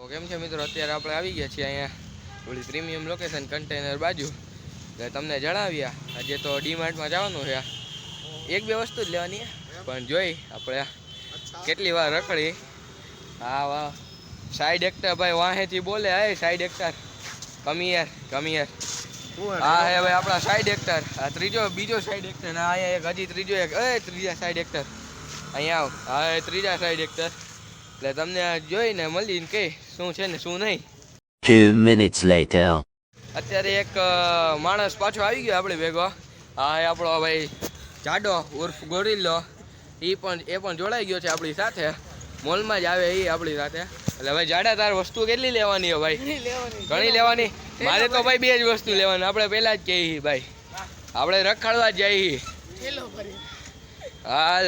કેમ છે મિત્રો, અત્યારે આપણે આવી ગયા છીએ અહીંયા ઓલી પ્રીમિયમ લોકેશન કન્ટેનર બાજુ. એટલે તમને જણાવ્યા આજે તો ડીમાર્ટમાં જવાનું છે. એક બે વસ્તુ જ લેવાની પણ જોઈ આપણે કેટલી વાર રખડી. હા વાહ, સાઈડ એક્ટર ભાઈ વાહેથી બોલે. હા સાઈડ એક્ટર કમિયર હા હે ભાઈ આપણા સાઈડ એક્ટર. આ બીજો સાઈડ એક્ટર. ના અહીંયા એક હજી ત્રીજા સાઈડ એક્ટર. અહીંયા આવ. હા ત્રીજા સાઈડ એક્ટર. એટલે તમને જોઈને મળીને કે શું છે ને શું નહીં. 2 minutes later. અત્યારે એક માણસ પાછો આવી ગયો આપણે ભેગો. હા એ આપણો ભાઈ જાડો ઉર્ફ ગોરીલો. એ પણ જોડાઈ ગયો છે આપણી સાથે. મોલમાં જ આવે એ આપણી સાથે. એટલે ભાઈ જાડા તાર વસ્તુ કેટલી લેવાની હોય ભાઈ? ઘણી લેવાની. મારે તો ભાઈ બે જ વસ્તુ લેવાની. આપણે પહેલા જ કહીએ ભાઈ, આપણે રખડવા જ જઈએ. હાલ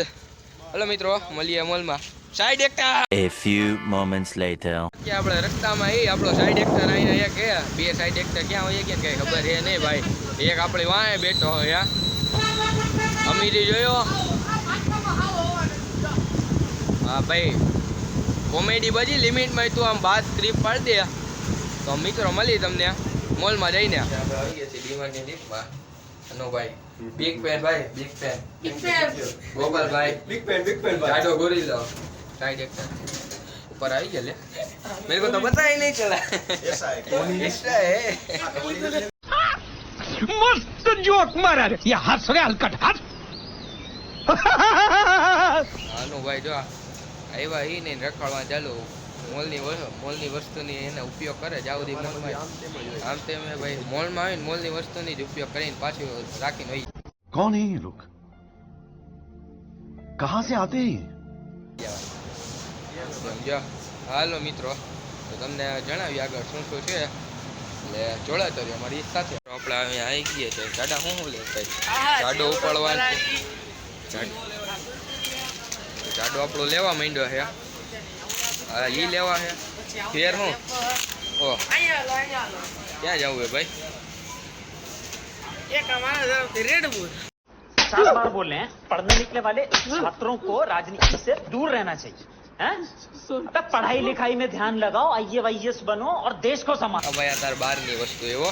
હલો મિત્રો, મળીએ મોલમાં. Side actor. A few moments later. કે આપણે રસ્તામાં આપણો સાઈડ એક્ટર આવીને એક બે સાઈડ એક્ટર ક્યાં હોય કે કઈ ખબર છે નહીં ભાઈ. એક આપણી વાંહે બેઠો હોય. અમીરી જોયો? હા ભાઈ, કોમેડી બધી લિમિટમાં તું આમ બાદ સ્ક્રિપ્ટ પાડી દે તો મિત્રો મળી તમને મોલમાં જઈને. આપણે આવી ગયા છીએ ડીમાર્ટની ડીપમાં. અનો ભાઈ બિગ ફેન ભાઈ, બિગ ફેન ગોપાલ ભાઈ, બિગ ફેન જાડો ગોરીલો साइड एक्टर ऊपर आई गया. मेरे को तो पता ही नहीं चला. ऐसा है. मस्त जोक मारा रे. ये हंस रे हलकट हंस. હાલો ભાઈ જો આવ્યા ઈ ને રખડવા ચાલુ. મોલની વસ્તુની એને ઉપયોગ કરે જાવદી મોલમાં આમ તેમ ભાઈ. મોલમાં આવીને મોલની વસ્તુની જ ઉપયોગ કરીને પાછું રાખીને હોય. कौन है ये लोग? कहाँ से आते हैं? સમજો. હાલો મિત્રો, તો તમને જણાવી આગળ શું શું છે. એટલે જોડાતો રહ્યો અમારી સાથે. આપણે અહીંયા આવી ગયા છે. જાડા શું લે જાડો ઉપાડવા જાડો આપણો લેવા માંડ્યો છે. હા એ લેવા છે. ફેર હું ઓહ ક્યાં જવું હે ભાઈ? एक हमारा रेड बुल 7 बार बोल रहे हैं पढ़ने निकले वाले छात्रों को राजनीति से दूर रहना चाहिए हैं? अबे पढ़ाई लिखाई में ध्यान लगाओ, आईएएस बनो और देश को संभालो. ભાઈ તાર બહારની વસ્તુ એવો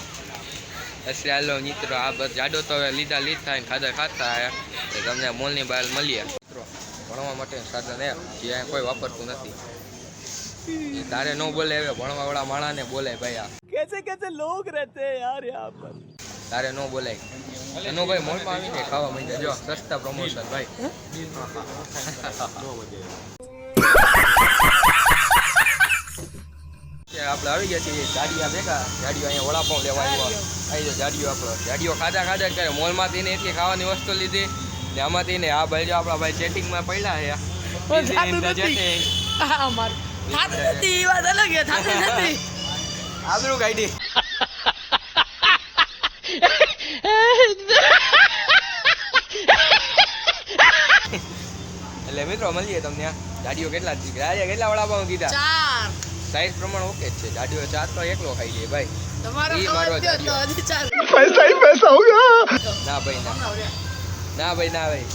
એટલે હાલો મિત્રો. આ બસ જાડો તો હવે લીધા થાય ખાધા ખાતા એટલે તમને મોલની બહાર મળીએ. મિત્રો ભણવા માટે સાધન એ જ્યાં કોઈ વાપરતું નથી. તારે ન બોલે હવે ભણવા વાળા માણાને બોલે ભાઈ. આ कैसे लोग रहते हैं यार यहाँ पर. તારે ન બોલાય. એનો ભાઈ મોલમાં આવીને ખાવા માંડ્યા. જો સસ્તા પ્રમોશન ભાઈ. આપણે આવી ગયા છીએ જાડિયા ભેગા. જાડિયો અહીંયા વડાપાઉં લેવા આવ્યો. આવી જાઓ જાડિયો આપણો. જાડિયો ખાધા જ કરે. મોલમાંથી ને એટલી ખાવાની વસ્તુ લીધી ને આમાંથી ને આ ભાઈ જો આપણા ભાઈ ચેટિંગમાં પડ્યા છે. આબરૂ કાઢી. એટલે મિત્રો મળીએ તમને. જાડિયો કેટલા વડાપાઉં કીધા? 4 સાઈઝ પ્રમાણે ઓકે જ છે. જાડિયો 4 તો એકલો ખાઈ લે ભાઈ. તમારો पैसा होगा. ના ભાઈ ના ભાઈ ના ભાઈ.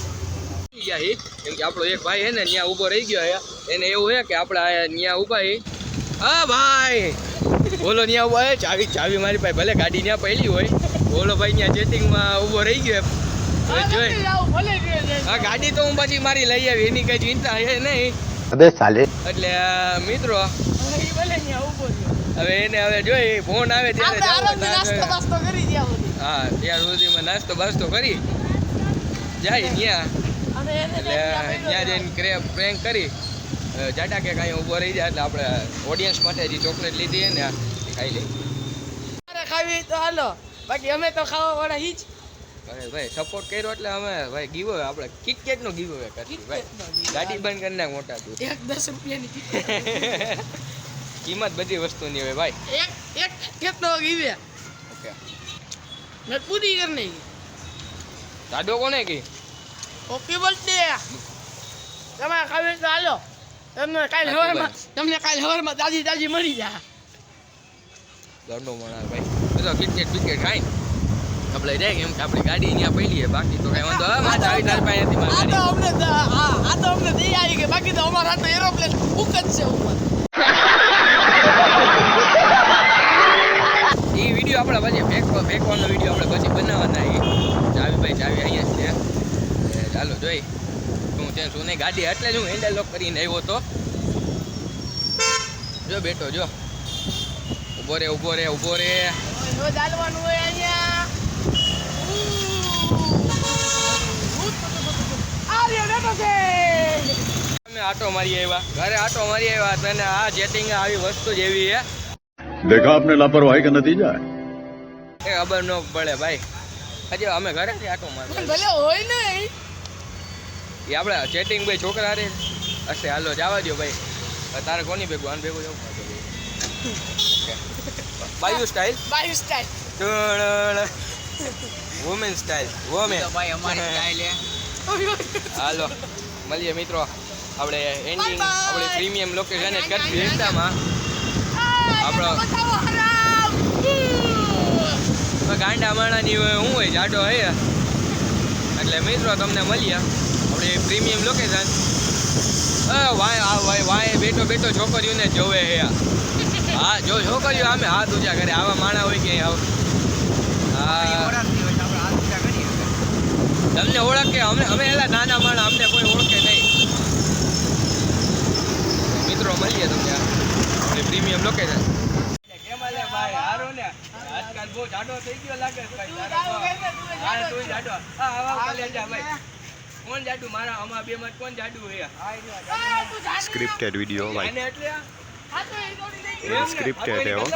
કેમ કે આપણો એક ભાઈ હે ને ત્યાં ઊભો રહી ગયો હે. એને એવું હે કે આપણે ત્યાં ઊભા હે. હા ભાઈ બોલો ત્યાં ઊભા હે. ચાવી મારી પાસે ભલે ગાડી ત્યાં પડી હોય. બોલો ભાઈ ત્યાં ચેટિંગમાં ઊભો રહી ગયો. હા ગાડી તો હું પછી મારી લઈ આવી. એની કઈ ચિંતા છે નહીં. अबे साले. એટલે મિત્રો હવે એને હવે જોઈ ફોન આવે ત્યારે હા ત્યાર સુધીમાં નાસ્તો બાસ્તો કરી જાય ત્યાં. એટલે ત્યાં જઈને પ્રેન્ક કરી જાડા કે કાંઈ ઊભો રહી જાય. એટલે આપણે ઓડિયન્સ માટે જે ચોકલેટ લીધી ને ખાઈ લઈ. ખાવી તો હાલો, બાકી અમે તો ખાવા વાળા ઈ જ. અરે ભાઈ સપોર્ટ કર્યો એટલે અમે ભાઈ ગીવ અવે આપણે કિટકેટ નો ગીવ અવે કરી ભાઈ. ગાડી બંધ કરી નાખ મોટા તું. એક 10 રૂપિયાની કિંમત બધી વસ્તુની હોય ભાઈ. એક કેટલો ગીવે ઓકે મેં પૂરી કરને જાડો કોને કી ઓકે બોલતે તમે ખાવી તો હાલો. તમને કાલ હવારમાં દાદી મળી જા. ઘરનો મણા ભાઈ તો કિટકેટ બિસ્કેટ ખાઈને આપણે જાય કેમ કે આપણી ગાડી અહીંયા પડી છે. બાકી તો કઈ વાંધો હવે માં ચાવી તાર પાસે હતી મારી ગાડી. આ તો અમને દઈ આવી કે બાકી તો અમારા હાથમાં એરોપ્લેન બુક જ છે ઉપર. ફેંકવાનો વિડીયો આપણે પછી બનાવવાના ચાવી અહીંયા છે ચાલો જોઈ હું ત્યાં શું નહીં ગાડી એટલે જ હું હેન્ડલ લોક કરીને આવ્યો હતો જો બેઠો જો ઊભો રે રોજ હાલવાનું હોય અહીંયા બેઠો છે અમે આટો મારી આવ્યા ઘરે આટો મારી આવ્યા તને આ જેટિંગ આવી વસ્તુ જ એવી છે देखा आपने लापरवाही का नतीजा है એ ખબર ન પડે ભાઈ હજી અમે ઘરેથી આટો મારવા ભલે હોય ને એ આપણે ચેટિંગ ભાઈ છોકરા હારે હશે હાલો જવા દો ભાઈ તારે કોની ભેગું આને ભેગું જવું બાયુ સ્ટાઇલ બાયુ સ્ટાઇલ વુમેન સ્ટાઇલ વુમેન ભાઈ અમારી સ્ટાઇલ હાલો મળીએ મિત્રો આપણે એન્ડિંગ આપણે પ્રીમિયમ લોકેશન જ કરશું એકદામાં આપણો ગાંડા માણાની શું હોય જાડો હે એટલે મિત્રો તમને મળીએ આપણે પ્રીમિયમ લોકેશન વાય બેઠો છોકરીઓને જોવે હે હા જો છોકરીઓ અમે હાથ ઊંચા કરે આવા માણા હોય કે હા તમને ઓળખે અમે એલા નાના માણા અમને કોઈ ઓળખે નહીં મિત્રો મળીએ તમને આપણે પ્રીમિયમ લોકેશન ભાઈ હારો ને આજકાલ બહુ જાડો થઈ ગયો લાગે ભાઈ કોણ જાડુ મારા અમારા બે માં કોણ જાડુ હે स्क्रिप्टेड वीडियो भाई એને એટલે स्क्रिप्टेड है वो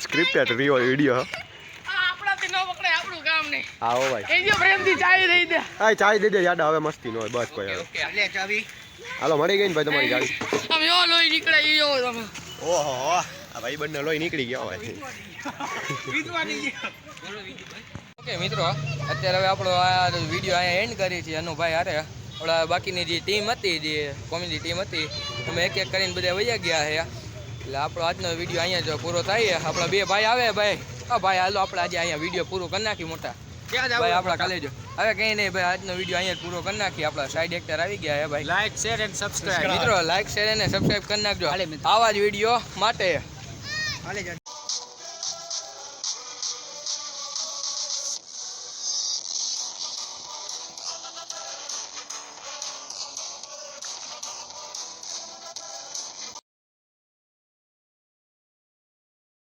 स्क्रिप्टेड वीडियो આપણાથી ન પકડે આપણું કામ નહીં आओ भाई એ જો પ્રેમથી ચાય દઈ દે આ ચાય દે દે યાદ હવે મસ્તી નો હોય બસ કોઈ હવે લે ચાવી હાલો મળી ગઈ ને ભાઈ તમારી ગાડી આમ એવો લોહી નીકળે એ જોવો તમે ઓહો આ ભાઈ બંને લોહી નીકળી ગયા ભાઈ ઓકે મિત્રો અત્યારે હવે આપણો આ વિડીયો અહીંયા એન્ડ કરી છે અનુભાઈ હારે આપણા બાકીની જે ટીમ હતી જે કોમેડી ટીમ હતી અમે એક એક કરીને બધા વયા ગયા છે એટલે આપણો આજનો વિડીયો અહીંયા જો પૂરો થાય આપણા બે ભાઈ આવે ભાઈ હા ભાઈ હાલો આપણે આજે અહીંયા વિડીયો પૂરો કરી નાખી મોટા ભાઈ આપણા કાલે જો હવે કંઈ નહીં ભાઈ આજનો વિડીયો અહીંયા પૂરો કરી નાખી આપણા સાઈડ એક્ટર આવી ગયા હે ભાઈ लाइक शेयर एंड सब्सक्राइब મિત્રો લાઈક શેર અને સબસ્ક્રાઇબ કરી નાખજો આવા જ વિડીયો માટે